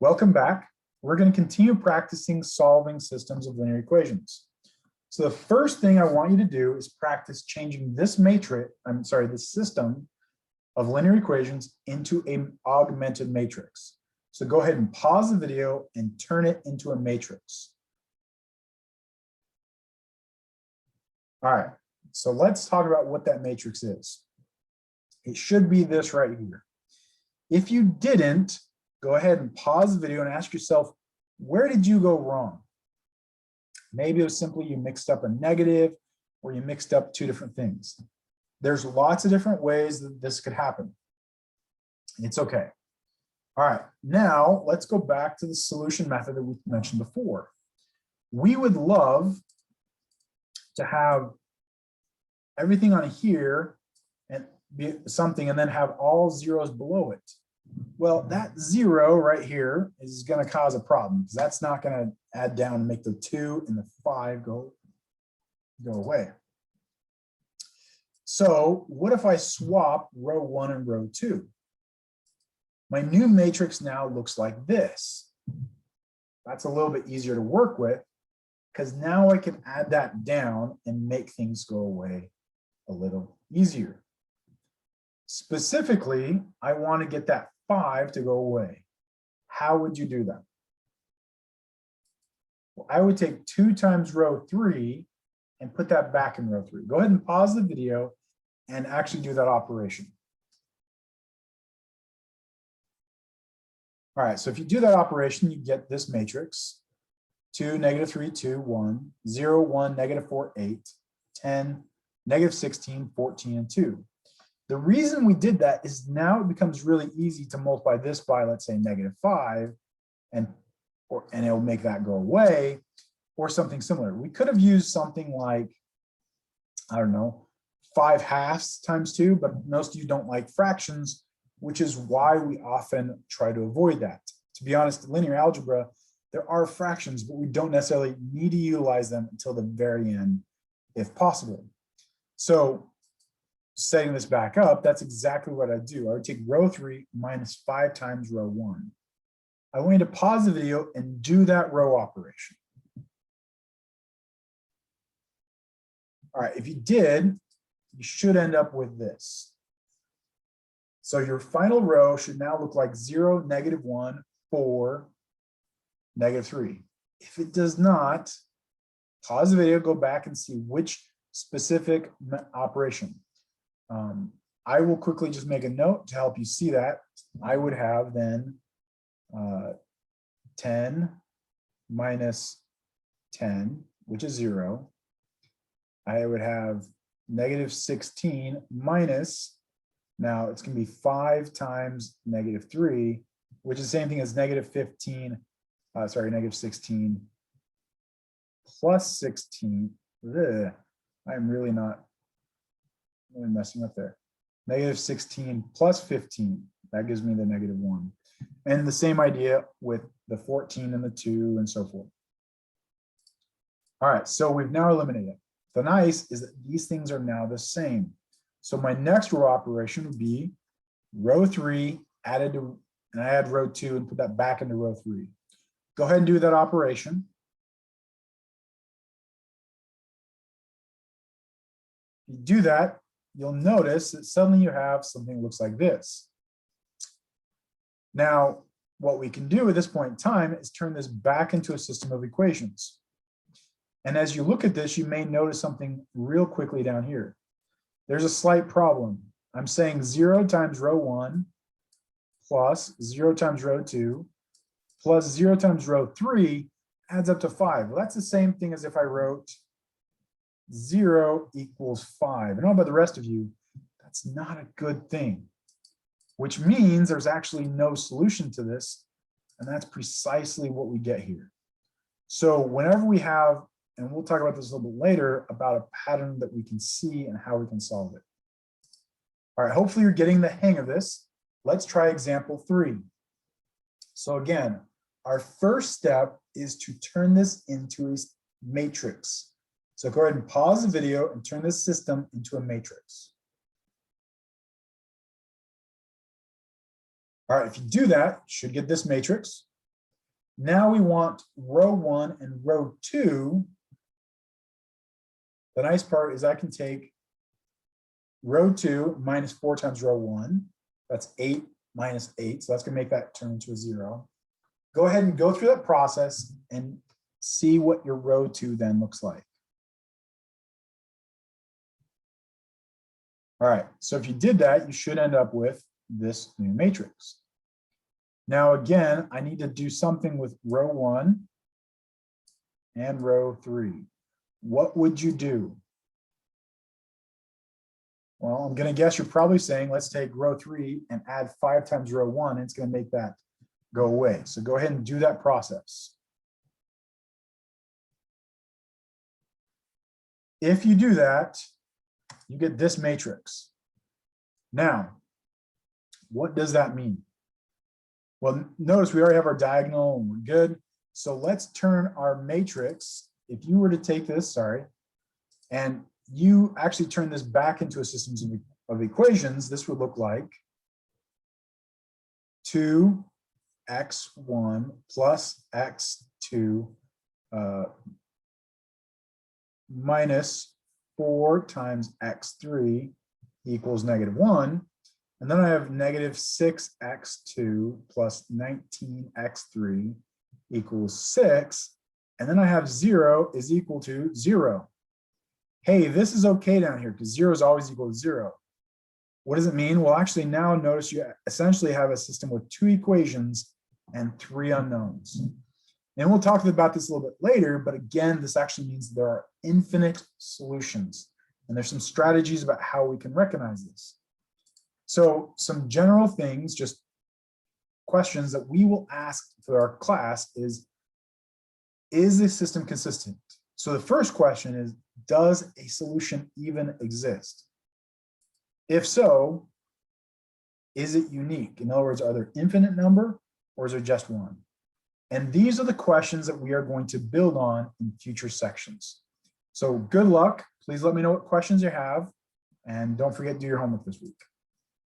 Welcome back. We're going to continue practicing solving systems of linear equations. So the first thing I want you to do is practice changing this this system of linear equations into an augmented matrix. So go ahead and pause the video and turn it into a matrix. All right, so let's talk about what that matrix is. It should be this right here. If you didn't, go ahead and pause the video and ask yourself, where did you go wrong? Maybe it was simply you mixed up a negative or you mixed up two different things. There's lots of different ways that this could happen. It's okay. All right, now let's go back to the solution method that we mentioned before. We would love to have everything on here and be something and then have all zeros below it. Well, that 0 right here is going to cause a problem because that's not going to add down and make the 2 and the 5 go away. So what if I swap row 1 and row 2? My new matrix now looks like this. That's a little bit easier to work with because now I can add that down and make things go away a little easier. Specifically, I want to get that 5 to go away. How would you do that? Well, I would take 2 times row 3 and put that back in row 3. Go ahead and pause the video and actually do that operation. All right, so if you do that operation, you get this matrix: 2, -3, 2, 1, 0, 1, -4, 8, 10, -16, 14, and 2. The reason we did that is now it becomes really easy to multiply this by, let's say, -5, and it'll make that go away, or something similar. We could have used something like, I don't know, 5/2 times 2, but most of you don't like fractions, which is why we often try to avoid that. To be honest, in linear algebra, there are fractions, but we don't necessarily need to utilize them until the very end, if possible. So setting this back up, that's exactly what I do. I would take row 3 minus 5 times row 1. I want you to pause the video and do that row operation. All right, if you did, you should end up with this. So your final row should now look like 0, -1, 4, -3. If it does not, pause the video, go back and see which specific operation. I will quickly just make a note to help you see that. I would have then 10 minus 10, which is 0. I would have -16 minus, now it's going to be 5 times -3, which is the same thing as -16 plus 16. Ugh, I'm really messing up there. -16 plus 15, that gives me the -1. And the same idea with the 14 and the 2 and so forth. All right, so we've now eliminated it. The nice is that these things are now the same. So my next row operation would be row 3 added to, and I add row 2 and put that back into row 3. Go ahead and do that operation. If you do that, you'll notice that suddenly you have something that looks like this. Now, what we can do at this point in time is turn this back into a system of equations. And as you look at this, you may notice something real quickly down here. There's a slight problem. I'm saying 0 times row 1 plus 0 times row 2 plus 0 times row 3 adds up to 5. Well, that's the same thing as if I wrote 0 equals 5. I don't know about the rest of you, that's not a good thing, which means there's actually no solution to this, and that's precisely what we get here. So whenever we have, and we'll talk about this a little bit later, about a pattern that we can see and how we can solve it. All right, hopefully you're getting the hang of this. Let's try example 3. So again, our first step is to turn this into a matrix. So go ahead and pause the video and turn this system into a matrix. All right, if you do that, you should get this matrix. Now we want row 1 and row 2. The nice part is I can take row 2 minus 4 times row 1. That's 8 minus 8. So that's going to make that turn into a 0. Go ahead and go through that process and see what your row 2 then looks like. All right, so if you did that, you should end up with this new matrix. Now, again, I need to do something with row 1 and row 3. What would you do? Well, I'm going to guess you're probably saying, let's take row 3 and add 5 times row 1, and it's going to make that go away. So go ahead and do that process. If you do that, you get this matrix. Now, what does that mean? Well, notice we already have our diagonal and we're good. So let's turn our matrix, if you were to take this, and you actually turn this back into a system of equations, this would look like 2x1 plus x2 minus 4 times x3 equals -1. And then I have -6x2 plus 19x3 equals 6. And then I have 0 is equal to 0. Hey, this is okay down here because 0 is always equal to 0. What does it mean? Well, actually now notice you essentially have a system with 2 equations and 3 unknowns. And we'll talk about this a little bit later, but again, this actually means there are infinite solutions. And there's some strategies about how we can recognize this. So some general things, just questions that we will ask for our class is this system consistent? So the first question is, does a solution even exist? If so, is it unique? In other words, are there infinite number or is there just one? And these are the questions that we are going to build on in future sections. So good luck. Please let me know what questions you have. And don't forget to do your homework this week.